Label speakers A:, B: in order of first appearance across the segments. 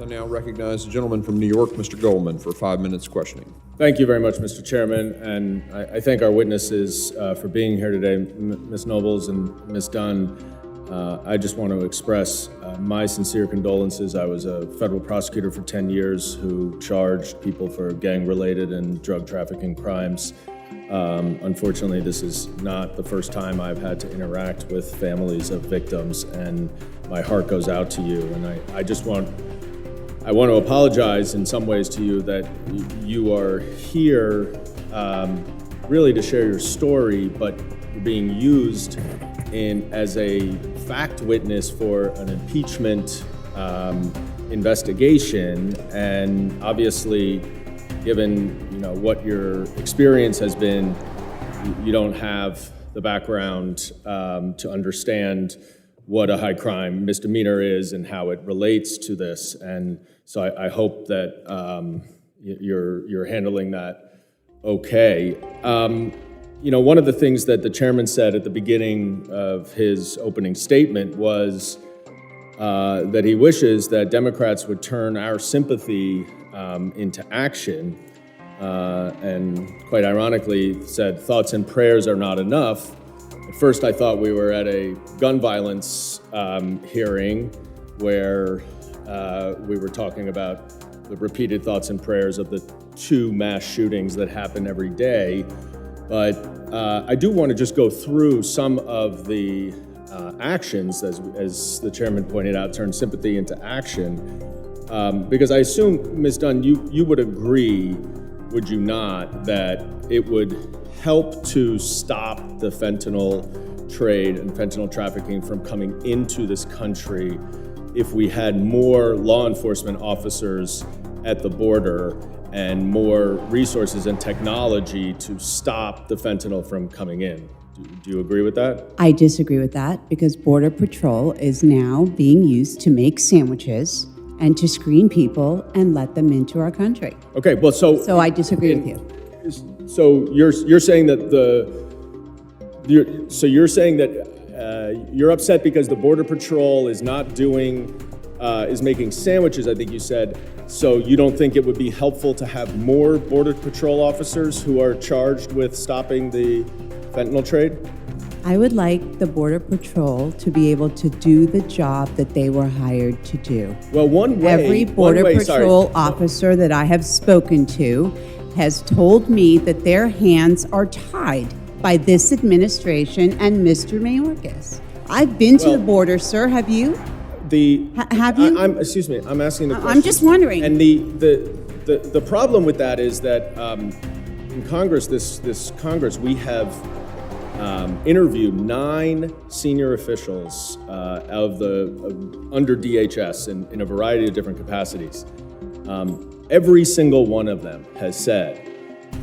A: I now recognize the gentleman from New York, Mr. Goldman, for 5 minutes questioning.
B: Thank you very much, Mr. Chairman, and I thank our witnesses for being here today, Ms. Nobles and Ms. Dunn. I just want to express my sincere condolences. I was a federal prosecutor for 10 years who charged people for gang-related and drug trafficking crimes. Unfortunately, this is not the first time I've had to interact with families of victims, and my heart goes out to you. And I want to apologize in some ways to you that you are here really to share your story, but you're being used as a fact witness for an impeachment investigation, and obviously, given what your experience has been, you don't have the background to understand what a high crime misdemeanor is and how it relates to this. And so I hope that you're handling that okay. One of the things that the chairman said at the beginning of his opening statement was that he wishes that Democrats would turn our sympathy into action, and quite ironically said thoughts and prayers are not enough. At first I thought we were at a gun violence hearing where we were talking about the repeated thoughts and prayers of the 2 mass shootings that happen every day. But I do want to just go through some of the actions, as the chairman pointed out, turn sympathy into action. Because I assume, Ms. Dunn, you would agree, would you not, that it would help to stop the fentanyl trade and fentanyl trafficking from coming into this country if we had more law enforcement officers at the border and more resources and technology to stop the fentanyl from coming in? Do you agree with that?
C: I disagree with that because Border Patrol is now being used to make sandwiches and to screen people and let them into our country.
B: Okay, well,
C: so I disagree with you.
B: So you're saying that you're upset because the Border Patrol is not is making sandwiches, I think you said. So you don't think it would be helpful to have more Border Patrol officers who are charged with stopping the fentanyl trade?
C: I would like the Border Patrol to be able to do the job that they were hired to do.
B: Well,
C: every Border Patrol officer that I have spoken to has told me that their hands are tied by this administration and Mr. Mayorkas. I've been to the border, sir. Have you? Have you?
B: Excuse me. I'm asking the question.
C: I'm just wondering.
B: And the problem with that is that in Congress, this Congress, we have interviewed 9 senior officials under DHS in a variety of different capacities. Every single one of them has said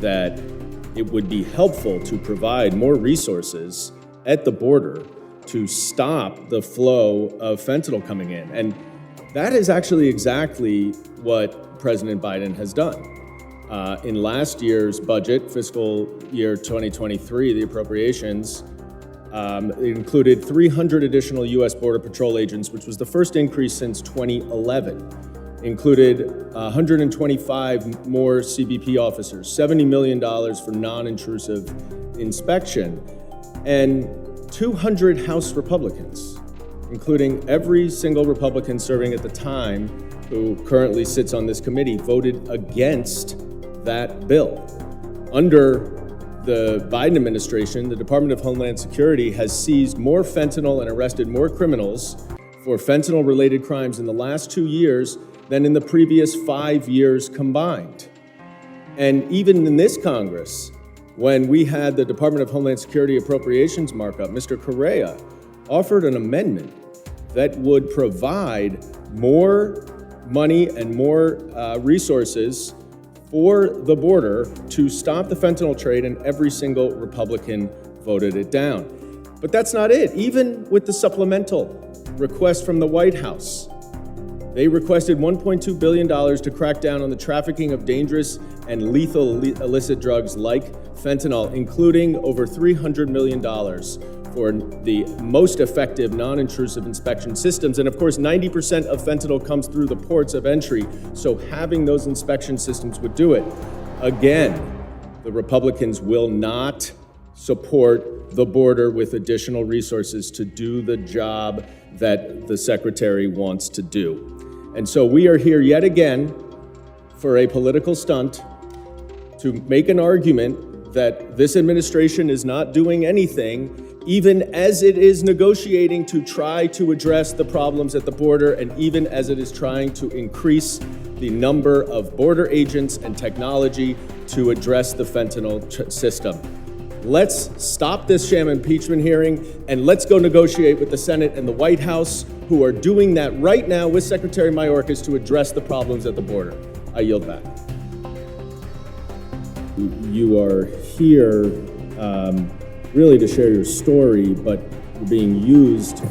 B: that it would be helpful to provide more resources at the border to stop the flow of fentanyl coming in. And that is actually exactly what President Biden has done. In last year's budget, fiscal year 2023, the appropriations, it included 300 additional U.S. Border Patrol agents, which was the first increase since 2011. Included 125 more CBP officers, $70 million for non-intrusive inspection, and 200 House Republicans, including every single Republican serving at the time who currently sits on this committee, voted against that bill. Under the Biden administration, the Department of Homeland Security has seized more fentanyl and arrested more criminals for fentanyl-related crimes in the last 2 years than in the previous 5 years combined. And even in this Congress, when we had the Department of Homeland Security appropriations markup, Mr. Correa offered an amendment that would provide more money and more resources for the border to stop the fentanyl trade, and every single Republican voted it down. But that's not it. Even with the supplemental request from the White House, they requested $1.2 billion to crack down on the trafficking of dangerous and lethal illicit drugs like fentanyl, including over $300 million for the most effective non-intrusive inspection systems. And of course, 90% of fentanyl comes through the ports of entry, so having those inspection systems would do it. Again, the Republicans will not support the border with additional resources to do the job that the Secretary wants to do. And so we are here yet again for a political stunt to make an argument that this administration is not doing anything, even as it is negotiating to try to address the problems at the border, and even as it is trying to increase the number of border agents and technology to address the fentanyl system. Let's stop this sham impeachment hearing, and let's go negotiate with the Senate and the White House, who are doing that right now with Secretary Mayorkas to address the problems at the border. I yield back. You are here really to share your story, but you're being used